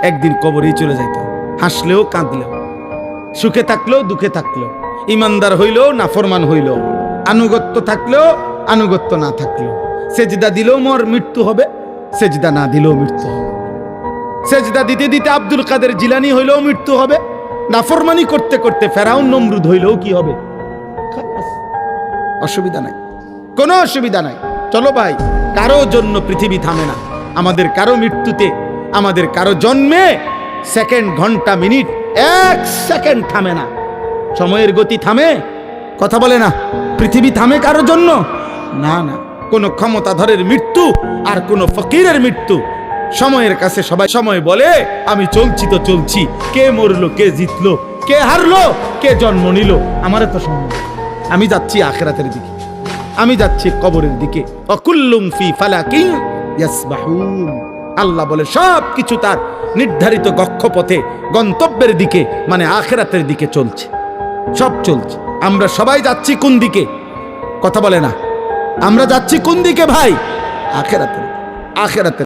একদিন কবরেই চলে যাইত, হাসলেও কাঁদলেও, সুখে থাকলেও দুঃখে থাকলেও, ইমানদার হইলেও নাফরমান হইলেও, আনুগত্য থাকলেও আনুগত্য না থাকলেও, সেজদা দিলেও মোর মৃত্যু হবে, সেজদা না দিলেও মৃত্যু হবে। সেজদা দিতে দিতে আব্দুল কাদের জিলানী হইলেও মৃত্যু হবে, নাফরমানি করতে করতে ফেরাউন নমরুদ হইলেও কি হবে? অসুবিধা নাই, কোনো অসুবিধা নাই। চলো ভাই, কারো জন্য পৃথিবী থামে না। আমাদের কারো মৃত্যুতে, আমাদের কারো জন্মে সেকেন্ড, ঘন্টা, মিনিট, এক সেকেন্ড থামে না। সময়ের গতি থামে? কথা বলে না। পৃথিবী থামে কারো জন্য? না না। কোন ক্ষমতাধরের মৃত্যু আর কোন ফকিরের মৃত্যু, সময়ের কাছে সবাই সময় বলে আমি চলছি তো চলছি, কে মরলো, কে জিতলো, কে হারলো, কে জন্ম নিল, আমারে তো সময়। আমি যাচ্ছি আখিরাতের দিকে, আমি যাচ্ছি কবরের দিকে। অকুল্লুম ফি ফালাকিন ইয়াসবাহুন। আল্লাহ বলে সব কিছু তার নির্ধারিত কক্ষপথে, গন্তব্যের দিকে, মানে আখিরাতের দিকে চলছে, সব চলছে। আমরা সবাই যাচ্ছি কোন দিকে? কথা বলে না। আমরা যাচ্ছি কোন দিকে ভাই? আখিরাতের, আখিরাতের।